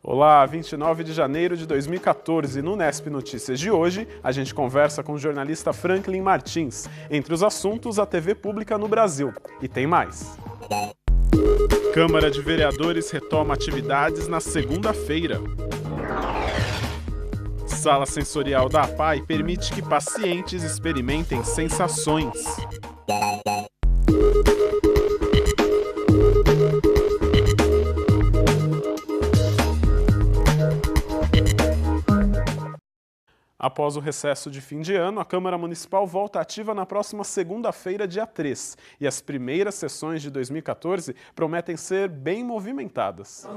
Olá, 29 de janeiro de 2014, no Nesp Notícias de hoje, a gente conversa com o jornalista Franklin Martins. Entre os assuntos, a TV pública no Brasil. E tem mais. Câmara de Vereadores retoma atividades na segunda-feira. Sala sensorial da APAI permite que pacientes experimentem sensações. Após o recesso de fim de ano, a Câmara Municipal volta ativa na próxima segunda-feira, dia 3. E as primeiras sessões de 2014 prometem ser bem movimentadas.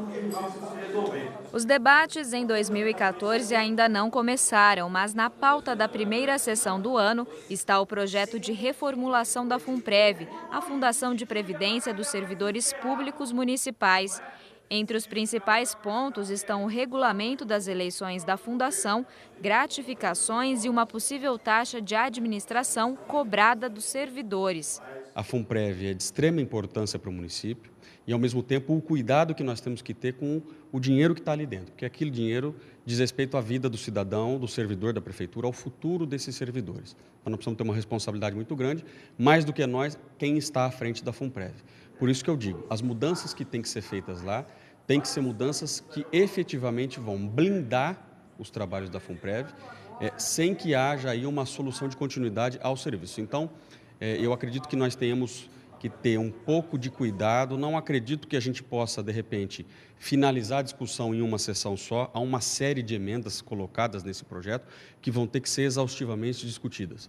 Os debates em 2014 ainda não começaram, mas na pauta da primeira sessão do ano está o projeto de reformulação da FUNPREV, a Fundação de Previdência dos Servidores Públicos Municipais. Entre os principais pontos estão o regulamento das eleições da Fundação, gratificações e uma possível taxa de administração cobrada dos servidores. A FUNPREV é de extrema importância para o município e, ao mesmo tempo, o cuidado que nós temos que ter com o dinheiro que está ali dentro, porque aquele dinheiro diz respeito à vida do cidadão, do servidor da prefeitura, ao futuro desses servidores. Então, nós precisamos ter uma responsabilidade muito grande, mais do que nós, quem está à frente da FUNPREV. Por isso que eu digo, as mudanças que têm que ser feitas lá, têm que ser mudanças que efetivamente vão blindar os trabalhos da FUNPREV, sem que haja aí uma solução de continuidade ao serviço. Então, eu acredito que nós tenhamos que ter um pouco de cuidado, não acredito que a gente possa, de repente, finalizar a discussão em uma sessão só. Há uma série de emendas colocadas nesse projeto que vão ter que ser exaustivamente discutidas,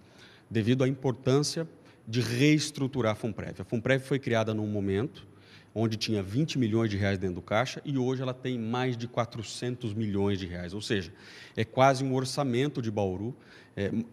devido à importância de reestruturar a FUNPREV. A FUNPREV foi criada num momento onde tinha 20 milhões de reais dentro do caixa e hoje ela tem mais de 400 milhões de reais, ou seja, é quase um orçamento de Bauru.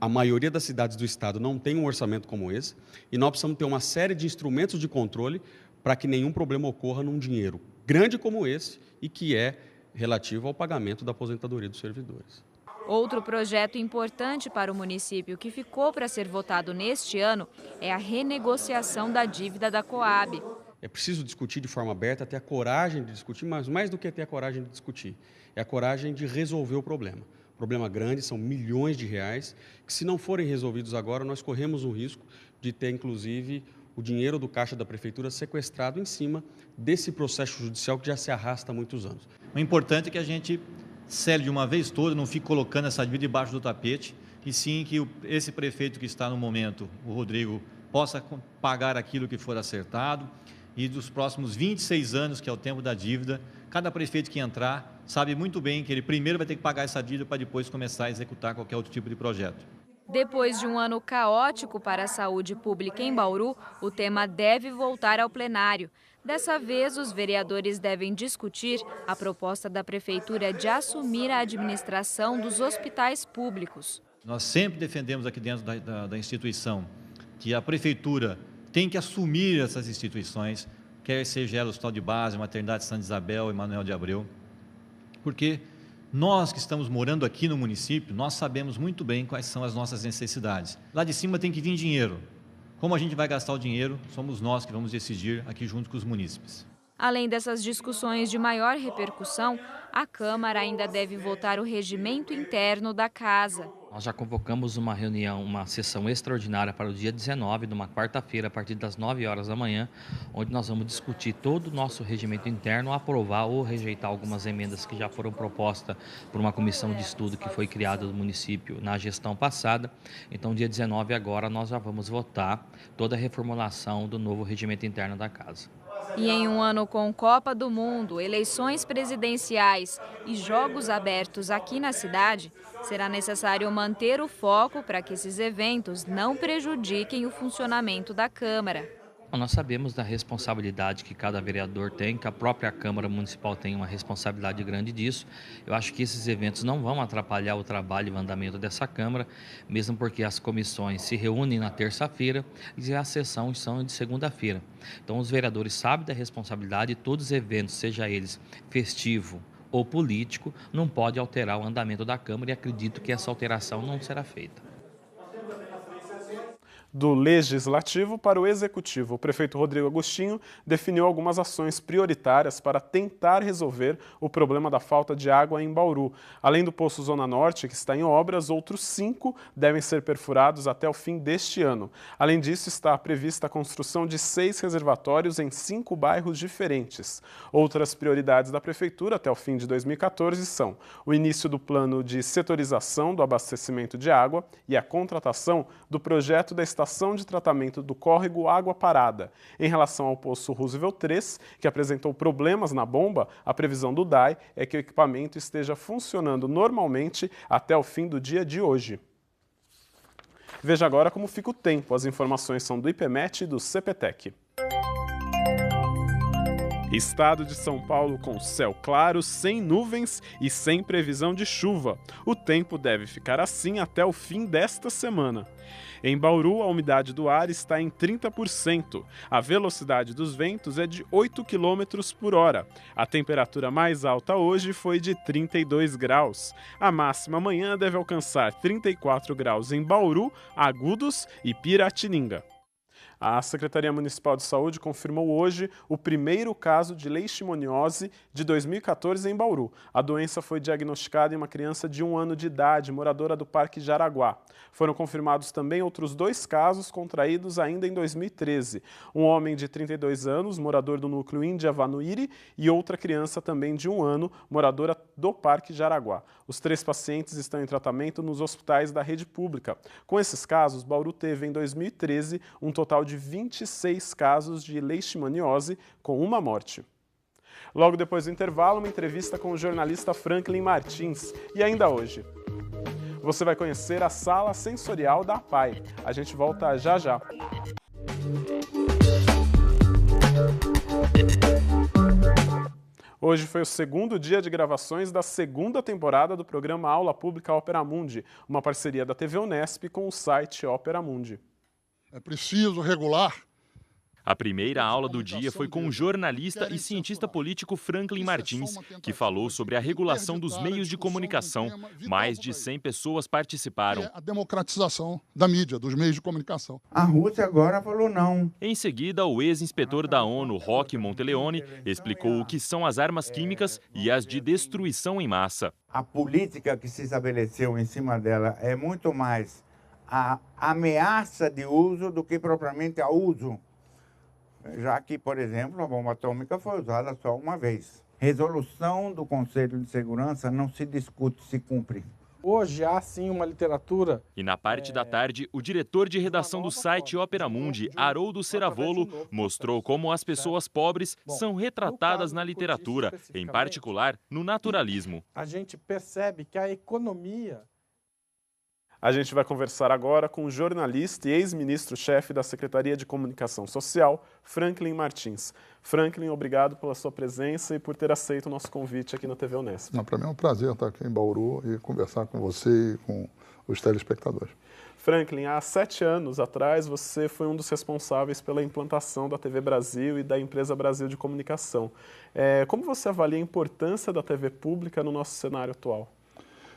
A maioria das cidades do estado não tem um orçamento como esse e nós precisamos ter uma série de instrumentos de controle para que nenhum problema ocorra num dinheiro grande como esse e que é relativo ao pagamento da aposentadoria dos servidores. Outro projeto importante para o município que ficou para ser votado neste ano é a renegociação da dívida da Coab. É preciso discutir de forma aberta, ter a coragem de discutir, mas mais do que ter a coragem de discutir, é a coragem de resolver o problema. Problema grande, são milhões de reais, que se não forem resolvidos agora, nós corremos o risco de ter, inclusive, o dinheiro do caixa da prefeitura sequestrado em cima desse processo judicial que já se arrasta há muitos anos. O importante é que a gente cele de uma vez toda, não fique colocando essa dívida debaixo do tapete, e sim que esse prefeito que está no momento, o Rodrigo, possa pagar aquilo que for acertado, e dos próximos 26 anos, que é o tempo da dívida, cada prefeito que entrar sabe muito bem que ele primeiro vai ter que pagar essa dívida para depois começar a executar qualquer outro tipo de projeto. Depois de um ano caótico para a saúde pública em Bauru, o tema deve voltar ao plenário. Dessa vez, os vereadores devem discutir a proposta da Prefeitura de assumir a administração dos hospitais públicos. Nós sempre defendemos aqui dentro da instituição que a Prefeitura tem que assumir essas instituições, quer seja ela o Hospital de Base, Maternidade Santa Isabel, Emanuel de Abreu, porque nós que estamos morando aqui no município, nós sabemos muito bem quais são as nossas necessidades. Lá de cima tem que vir dinheiro. Como a gente vai gastar o dinheiro, somos nós que vamos decidir aqui junto com os munícipes. Além dessas discussões de maior repercussão, a Câmara ainda deve votar o regimento interno da Casa. Nós já convocamos uma reunião, uma sessão extraordinária para o dia 19, numa quarta-feira, a partir das 9 horas da manhã, onde nós vamos discutir todo o nosso regimento interno, aprovar ou rejeitar algumas emendas que já foram propostas por uma comissão de estudo que foi criada do município na gestão passada. Então, dia 19 agora, nós já vamos votar toda a reformulação do novo regimento interno da Casa. E em um ano com Copa do Mundo, eleições presidenciais e jogos abertos aqui na cidade, será necessário manter o foco para que esses eventos não prejudiquem o funcionamento da Câmara. Nós sabemos da responsabilidade que cada vereador tem, que a própria Câmara Municipal tem uma responsabilidade grande disso. Eu acho que esses eventos não vão atrapalhar o trabalho e o andamento dessa Câmara, mesmo porque as comissões se reúnem na terça-feira e as sessões são de segunda-feira. Então os vereadores sabem da responsabilidade e todos os eventos, seja eles festivo ou político, não pode alterar o andamento da Câmara e acredito que essa alteração não será feita. Do Legislativo para o Executivo, o prefeito Rodrigo Agostinho definiu algumas ações prioritárias para tentar resolver o problema da falta de água em Bauru. Além do Poço Zona Norte, que está em obras, outros 5 devem ser perfurados até o fim deste ano. Além disso, está prevista a construção de 6 reservatórios em 5 bairros diferentes. Outras prioridades da prefeitura até o fim de 2014 são o início do plano de setorização do abastecimento de água e a contratação do projeto da estação de tratamento do córrego Água Parada. Em relação ao Poço Roosevelt 3, que apresentou problemas na bomba, a previsão do DAI é que o equipamento esteja funcionando normalmente até o fim do dia de hoje. Veja agora como fica o tempo. As informações são do IPMET e do CPTEC. Estado de São Paulo com céu claro, sem nuvens e sem previsão de chuva. O tempo deve ficar assim até o fim desta semana. Em Bauru, a umidade do ar está em 30%. A velocidade dos ventos é de 8 km por hora. A temperatura mais alta hoje foi de 32 graus. A máxima amanhã deve alcançar 34 graus em Bauru, Agudos e Piratininga. A Secretaria Municipal de Saúde confirmou hoje o primeiro caso de leishmaniose de 2014 em Bauru. A doença foi diagnosticada em uma criança de 1 ano de idade, moradora do Parque Jaraguá. Foram confirmados também outros 2 casos contraídos ainda em 2013. Um homem de 32 anos, morador do núcleo Índia Vanuiri, e outra criança também de 1 ano, moradora do Parque Jaraguá. Os 3 pacientes estão em tratamento nos hospitais da rede pública. Com esses casos, Bauru teve em 2013 um total de 26 casos de leishmaniose, com 1 morte. Logo depois do intervalo, uma entrevista com o jornalista Franklin Martins. E ainda hoje, você vai conhecer a sala sensorial da APAE. A gente volta já já. Hoje foi o 2º dia de gravações da 2ª temporada do programa Aula Pública Ópera Mundi, uma parceria da TV Unesp com o site Ópera Mundi. É preciso regular. A primeira aula do dia foi com o jornalista e cientista político Franklin Martins, que falou sobre a regulação dos meios de comunicação. Mais de 100 pessoas participaram. A democratização da mídia, dos meios de comunicação. A Rússia agora falou não. Em seguida, o ex-inspetor da ONU, Roque Monteleone, explicou o que são as armas químicas e as de destruição em massa. A política que se estabeleceu em cima dela é muito mais a ameaça de uso do que propriamente a uso. Já que, por exemplo, a bomba atômica foi usada só uma vez. Resolução do Conselho de Segurança não se discute, se cumpre. Hoje há sim uma literatura. E na parte da tarde, o diretor de redação do site Ópera Mundi, Haroldo Ceravolo, mostrou como as pessoas pobres são retratadas na literatura, em particular no naturalismo. A gente percebe que a economia... A gente vai conversar agora com o jornalista e ex-ministro-chefe da Secretaria de Comunicação Social, Franklin Martins. Franklin, obrigado pela sua presença e por ter aceito o nosso convite aqui na TV Unesp. Para mim é um prazer estar aqui em Bauru e conversar com você e com os telespectadores. Franklin, há 7 anos atrás você foi um dos responsáveis pela implantação da TV Brasil e da Empresa Brasil de Comunicação. Como você avalia a importância da TV pública no nosso cenário atual?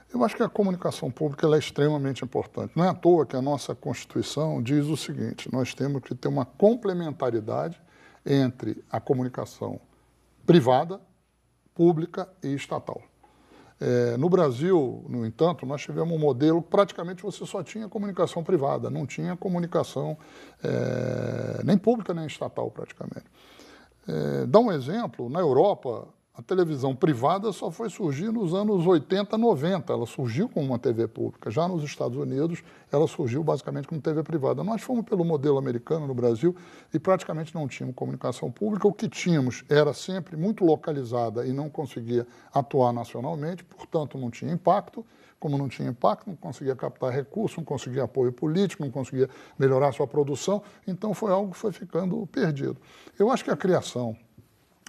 Eu acho que a comunicação pública ela é extremamente importante. Não é à toa que a nossa Constituição diz o seguinte: nós temos que ter uma complementaridade entre a comunicação privada, pública e estatal. No Brasil, no entanto, nós tivemos um modelo que praticamente você só tinha comunicação privada, não tinha comunicação nem pública nem estatal praticamente. Dá um exemplo, na Europa, a televisão privada só foi surgir nos anos 80, 90. Ela surgiu como uma TV pública. Já nos Estados Unidos, ela surgiu basicamente como TV privada. Nós fomos pelo modelo americano no Brasil e praticamente não tínhamos comunicação pública. O que tínhamos era sempre muito localizada e não conseguia atuar nacionalmente, portanto, não tinha impacto. Como não tinha impacto, não conseguia captar recursos, não conseguia apoio político, não conseguia melhorar sua produção. Então, foi algo que foi ficando perdido. Eu acho que a criação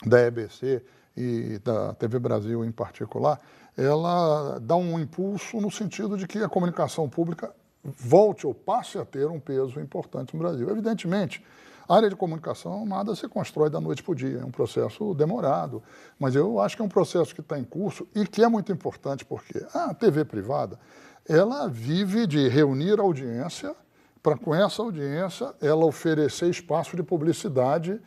da EBC e da TV Brasil em particular, ela dá um impulso no sentido de que a comunicação pública volte ou passe a ter um peso importante no Brasil. Evidentemente, a área de comunicação nada se constrói da noite para o dia, é um processo demorado, mas eu acho que é um processo que está em curso e que é muito importante porque a TV privada, ela vive de reunir audiência para, com essa audiência, ela oferecer espaço de publicidade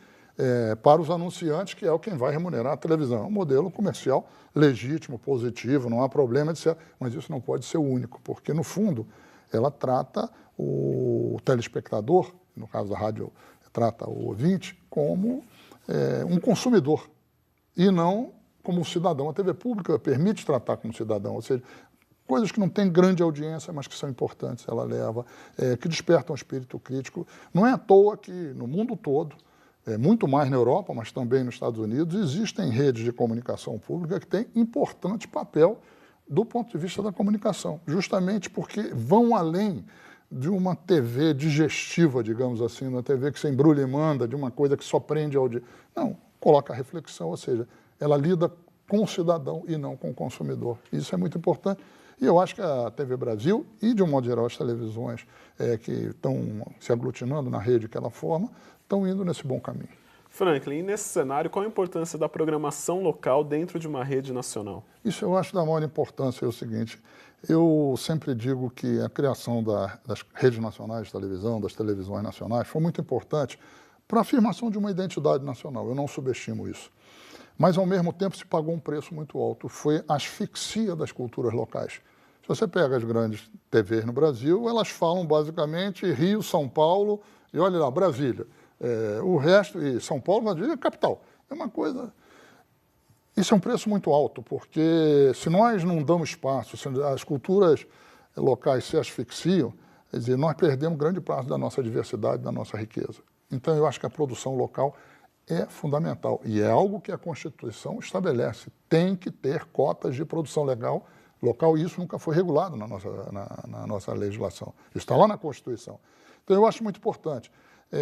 para os anunciantes, que é quem vai remunerar a televisão. É um modelo comercial legítimo, positivo, não há problema de ser, mas isso não pode ser o único, porque, no fundo, ela trata o telespectador, no caso da rádio, trata o ouvinte, como um consumidor e não como um cidadão. A TV pública permite tratar como cidadão, ou seja, coisas que não têm grande audiência, mas que são importantes, ela leva, que despertam o espírito crítico. Não é à toa que no mundo todo, muito mais na Europa, mas também nos Estados Unidos, existem redes de comunicação pública que têm importante papel do ponto de vista da comunicação, justamente porque vão além de uma TV digestiva, digamos assim, uma TV que se embrulha e manda, de uma coisa que só prende ao dia. Não, coloca a reflexão, ou seja, ela lida com o cidadão e não com o consumidor. Isso é muito importante. E eu acho que a TV Brasil e, de um modo geral, as televisões que estão se aglutinando na rede que ela forma, estão indo nesse bom caminho. Franklin, e nesse cenário, qual a importância da programação local dentro de uma rede nacional? Isso eu acho da maior importância. É o seguinte, eu sempre digo que a criação das redes nacionais de televisão, das televisões nacionais, foi muito importante para a afirmação de uma identidade nacional. Eu não subestimo isso. Mas, ao mesmo tempo, se pagou um preço muito alto. Foi a asfixia das culturas locais. Se você pega as grandes TVs no Brasil, elas falam basicamente Rio, São Paulo e, olha lá, Brasília. O resto, e São Paulo, Brasília é capital. É uma coisa... Isso é um preço muito alto, porque se nós não damos espaço, se as culturas locais se asfixiam, quer dizer, nós perdemos grande parte da nossa diversidade, da nossa riqueza. Então, eu acho que a produção local é fundamental e é algo que a Constituição estabelece. Tem que ter cotas de produção local e isso nunca foi regulado na nossa legislação. Isso está lá na Constituição. Então, eu acho muito importante.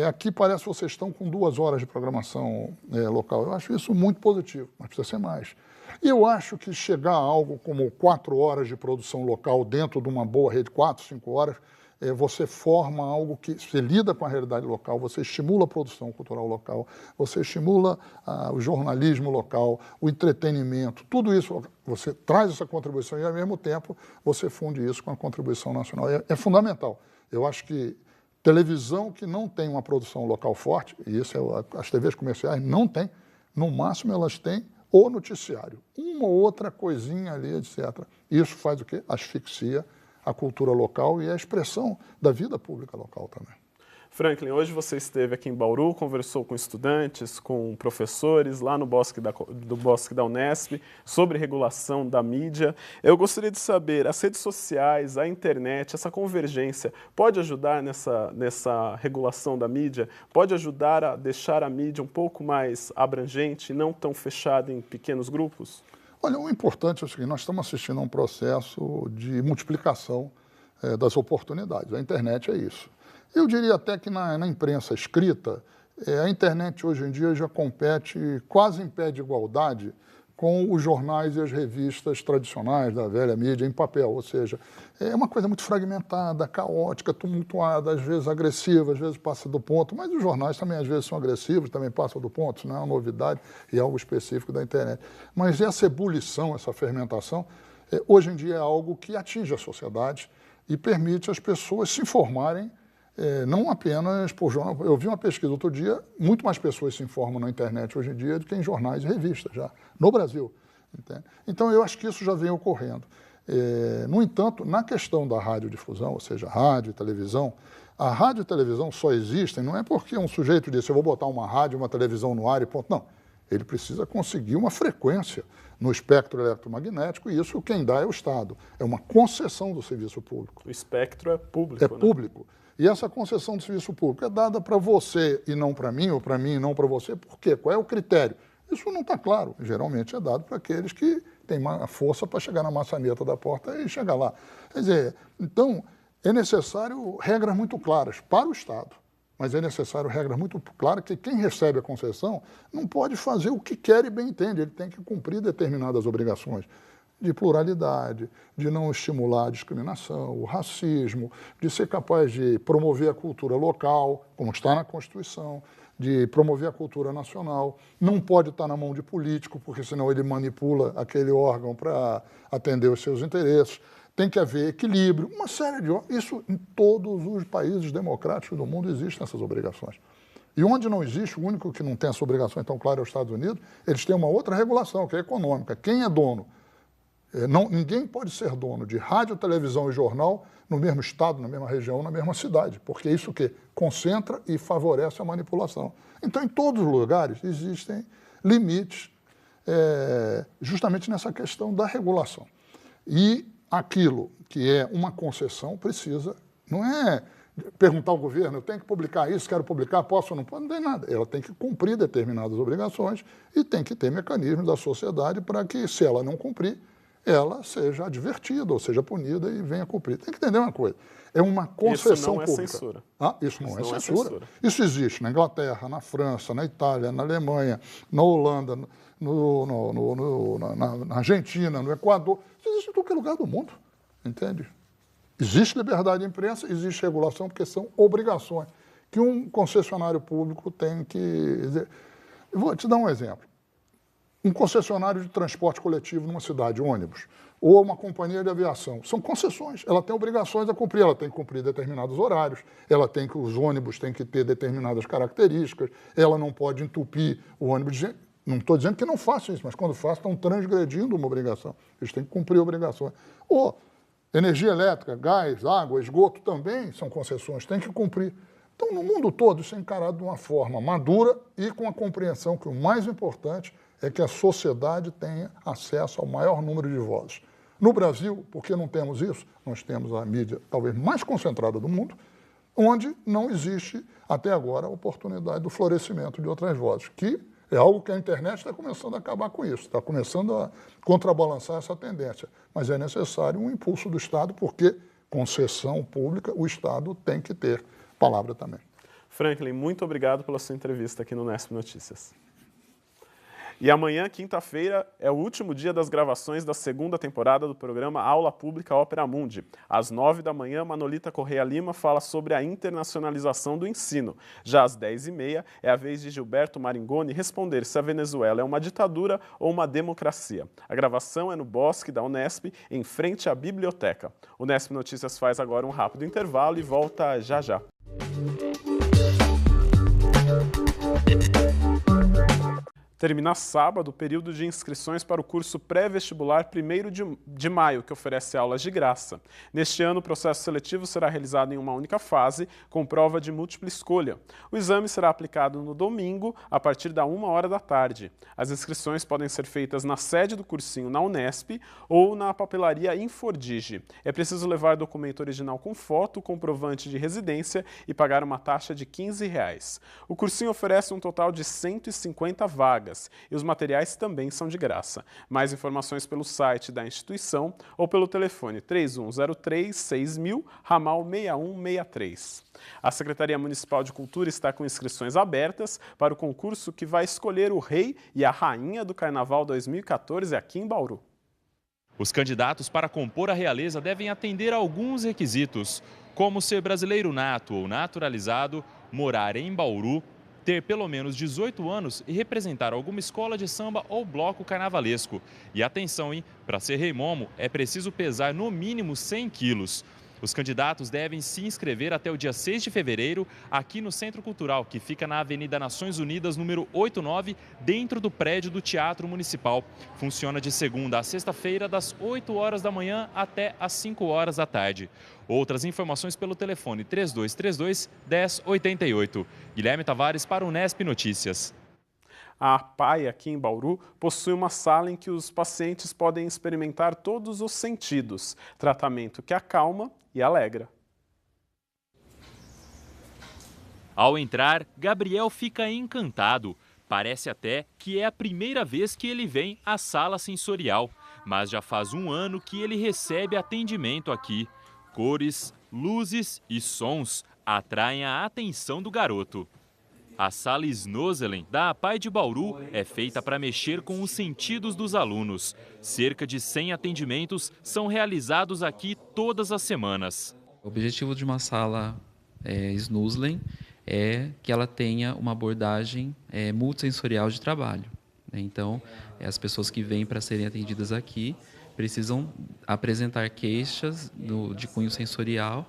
Aqui parece que vocês estão com 2 horas de programação local. Eu acho isso muito positivo, mas precisa ser mais. E eu acho que chegar a algo como 4 horas de produção local dentro de uma boa rede, 4, 5 horas, você forma algo que você lida com a realidade local, você estimula a produção cultural local, você estimula o jornalismo local, o entretenimento, tudo isso, você traz essa contribuição e, ao mesmo tempo, você funde isso com a contribuição nacional. É fundamental. Eu acho que televisão que não tem uma produção local forte, e isso as TVs comerciais não têm, no máximo elas têm o noticiário, uma ou outra coisinha ali, etc. Isso faz o quê? Asfixia a cultura local e a expressão da vida pública local também. Franklin, hoje você esteve aqui em Bauru, conversou com estudantes, com professores lá no Bosque da Unesp sobre regulação da mídia. Eu gostaria de saber, as redes sociais, a internet, essa convergência, pode ajudar nessa regulação da mídia? Pode ajudar a deixar a mídia um pouco mais abrangente e não tão fechada em pequenos grupos? Olha, o importante é o seguinte, nós estamos assistindo a um processo de multiplicação das oportunidades. A internet é isso. Eu diria até que na imprensa escrita, a internet hoje em dia já compete quase em pé de igualdade com os jornais e as revistas tradicionais da velha mídia em papel, ou seja, é uma coisa muito fragmentada, caótica, tumultuada, às vezes agressiva, às vezes passa do ponto, mas os jornais também às vezes são agressivos, também passam do ponto, isso não é uma novidade e é algo específico da internet. Mas essa ebulição, essa fermentação, hoje em dia é algo que atinge a sociedade e permite às pessoas se informarem não apenas por jornal. Eu vi uma pesquisa outro dia, muito mais pessoas se informam na internet hoje em dia do que em jornais e revistas, já, no Brasil. Entende? Então, eu acho que isso já vem ocorrendo. No entanto, na questão da radiodifusão, ou seja, rádio e televisão, a rádio e televisão só existem, não é porque um sujeito disse, eu vou botar uma rádio e uma televisão no ar e ponto. Não, ele precisa conseguir uma frequência no espectro eletromagnético e isso quem dá é o Estado. É uma concessão do serviço público. O espectro é público, né? Público. E essa concessão do serviço público é dada para você e não para mim, ou para mim e não para você. Por quê? Qual é o critério? Isso não está claro. Geralmente é dado para aqueles que têm a força para chegar na maçaneta da porta e chegar lá. Quer dizer, então, é necessário regras muito claras para o Estado, mas é necessário regras muito claras que quem recebe a concessão não pode fazer o que quer e bem entende. Ele tem que cumprir determinadas obrigações de pluralidade, de não estimular a discriminação, o racismo, de ser capaz de promover a cultura local, como está na Constituição, de promover a cultura nacional. Não pode estar na mão de político, porque senão ele manipula aquele órgão para atender os seus interesses. tem que haver equilíbrio, uma série de... Isso em todos os países democráticos do mundo existem essas obrigações. E onde não existe, o único que não tem essa obrigação tão clara é os Estados Unidos, eles têm uma outra regulação, que é econômica. Quem é dono? Ninguém pode ser dono de rádio, televisão e jornal no mesmo estado, na mesma região, na mesma cidade, porque isso que concentra e favorece a manipulação. Então, em todos os lugares existem limites justamente nessa questão da regulação. E aquilo que é uma concessão precisa, não é perguntar ao governo, eu tenho que publicar isso, quero publicar, posso ou não posso, não tem nada. Ela tem que cumprir determinadas obrigações e tem que ter mecanismos da sociedade para que, se ela não cumprir, ela seja advertida ou seja punida e venha cumprir. Tem que entender uma coisa, é uma concessão pública. Isso não é censura. Isso não é censura. Isso existe na Inglaterra, na França, na Itália, na Alemanha, na Holanda, na Argentina, no Equador. Isso existe em qualquer lugar do mundo, entende? Existe liberdade de imprensa, existe regulação, porque são obrigações que um concessionário público tem que... Eu vou te dar um exemplo. Um concessionário de transporte coletivo numa cidade, ônibus, ou uma companhia de aviação, são concessões. Ela tem obrigações a cumprir, ela tem que cumprir determinados horários, os ônibus têm que ter determinadas características, ela não pode entupir o ônibus de gente. Não estou dizendo que não façam isso, mas quando fazem, estão transgredindo uma obrigação. Eles têm que cumprir obrigações. Ou energia elétrica, gás, água, esgoto também são concessões, tem que cumprir. Então, no mundo todo, isso é encarado de uma forma madura e com a compreensão que o mais importante é que a sociedade tenha acesso ao maior número de vozes. No Brasil, porque não temos isso, nós temos a mídia talvez mais concentrada do mundo, onde não existe, até agora, a oportunidade do florescimento de outras vozes, que é algo que a internet está começando a acabar com isso, está começando a contrabalançar essa tendência. Mas é necessário um impulso do Estado, porque concessão pública, o Estado tem que ter palavra também. Franklin, muito obrigado pela sua entrevista aqui no Nesp Notícias. E amanhã, quinta-feira, é o último dia das gravações da segunda temporada do programa Aula Pública Ópera Mundi. Às 9 da manhã, Manolita Correia Lima fala sobre a internacionalização do ensino. Já às 10h30, é a vez de Gilberto Maringoni responder se a Venezuela é uma ditadura ou uma democracia. A gravação é no Bosque da Unesp, em frente à biblioteca. O Nesp Notícias faz agora um rápido intervalo e volta já já. Termina sábado o período de inscrições para o curso pré-vestibular 1º de maio, que oferece aulas de graça. Neste ano, o processo seletivo será realizado em uma única fase, com prova de múltipla escolha. O exame será aplicado no domingo, a partir da 13h. As inscrições podem ser feitas na sede do cursinho na Unesp ou na papelaria Infordige. É preciso levar documento original com foto, comprovante de residência e pagar uma taxa de R$ 15. O cursinho oferece um total de 150 vagas. E os materiais também são de graça. Mais informações pelo site da instituição ou pelo telefone 3103-6000, ramal 6163. A Secretaria Municipal de Cultura está com inscrições abertas para o concurso que vai escolher o rei e a rainha do Carnaval 2014 aqui em Bauru. Os candidatos para compor a realeza devem atender a alguns requisitos, como ser brasileiro nato ou naturalizado, morar em Bauru, ter pelo menos 18 anos e representar alguma escola de samba ou bloco carnavalesco. E atenção, hein? Para ser rei momo é preciso pesar no mínimo 100 quilos. Os candidatos devem se inscrever até o dia 6 de fevereiro aqui no Centro Cultural, que fica na Avenida Nações Unidas, número 89, dentro do prédio do Teatro Municipal. Funciona de segunda a sexta-feira, das 8 horas da manhã até às 5 horas da tarde. Outras informações pelo telefone 3232-1088. Guilherme Tavares para o Nesp Notícias. A APAE, aqui em Bauru, possui uma sala em que os pacientes podem experimentar todos os sentidos, tratamento que acalma e alegra. Ao entrar, Gabriel fica encantado. Parece até que é a primeira vez que ele vem à sala sensorial, mas já faz um ano que ele recebe atendimento aqui. Cores, luzes e sons atraem a atenção do garoto. A sala Snozelen da APAE de Bauru é feita para mexer com os sentidos dos alunos. Cerca de 100 atendimentos são realizados aqui todas as semanas. O objetivo de uma sala Snozelen é que ela tenha uma abordagem multissensorial de trabalho. Então, as pessoas que vêm para serem atendidas aqui precisam apresentar queixas de cunho sensorial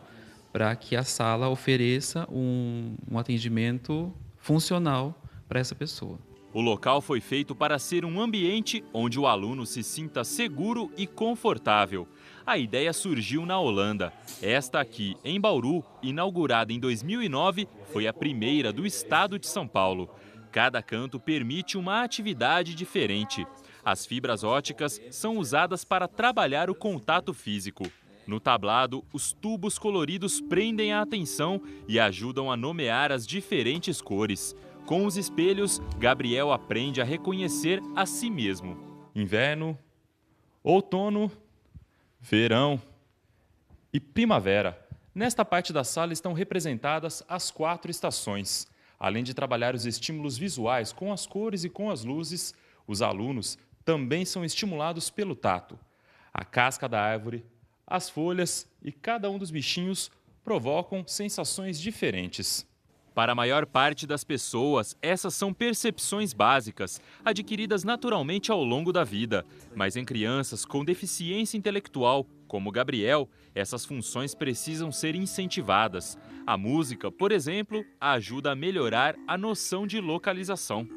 para que a sala ofereça um atendimento funcional para essa pessoa. O local foi feito para ser um ambiente onde o aluno se sinta seguro e confortável. A ideia surgiu na Holanda. Esta aqui, em Bauru, inaugurada em 2009, foi a primeira do estado de São Paulo. Cada canto permite uma atividade diferente. As fibras óticas são usadas para trabalhar o contato físico. No tablado, os tubos coloridos prendem a atenção e ajudam a nomear as diferentes cores. Com os espelhos, Gabriel aprende a reconhecer a si mesmo. Inverno, outono, verão e primavera. Nesta parte da sala estão representadas as 4 estações. Além de trabalhar os estímulos visuais com as cores e com as luzes, os alunos também são estimulados pelo tato. A casca da árvore, as folhas e cada um dos bichinhos provocam sensações diferentes. Para a maior parte das pessoas, essas são percepções básicas, adquiridas naturalmente ao longo da vida. Mas em crianças com deficiência intelectual, como Gabriel, essas funções precisam ser incentivadas. A música, por exemplo, ajuda a melhorar a noção de localização.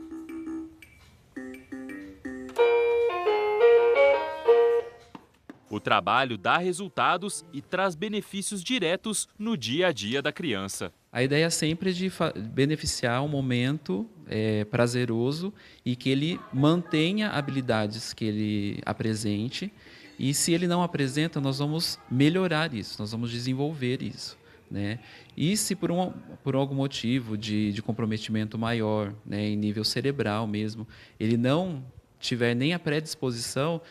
O trabalho dá resultados e traz benefícios diretos no dia a dia da criança. A ideia sempre é de beneficiar um momento prazeroso e que ele mantenha habilidades que ele apresente. E se ele não apresenta, nós vamos melhorar isso, nós vamos desenvolver isso, né? E se por algum motivo de comprometimento maior, né, em nível cerebral mesmo, ele não tiver nem a predisposição,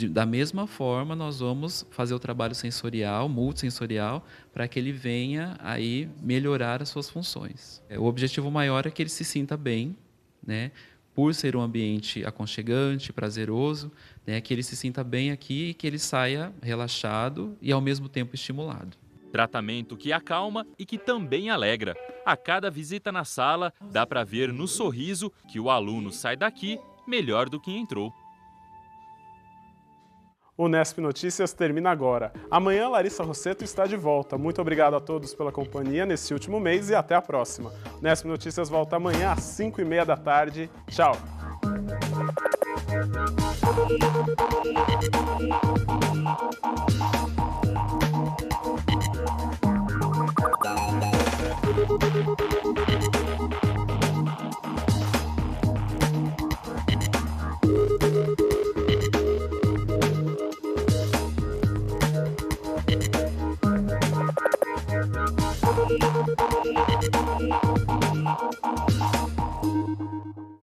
da mesma forma nós vamos fazer o trabalho sensorial, multissensorial, para que ele venha aí melhorar as suas funções. O objetivo maior é que ele se sinta bem, né, por ser um ambiente aconchegante, prazeroso, né, que ele se sinta bem aqui e que ele saia relaxado e ao mesmo tempo estimulado. Tratamento que acalma e que também alegra. A cada visita na sala, dá para ver no sorriso que o aluno sai daqui melhor do que entrou. O Nesp Notícias termina agora. Amanhã, Larissa Rossetto está de volta. Muito obrigado a todos pela companhia nesse último mês e até a próxima. O Nesp Notícias volta amanhã às 5h30 da tarde. Tchau!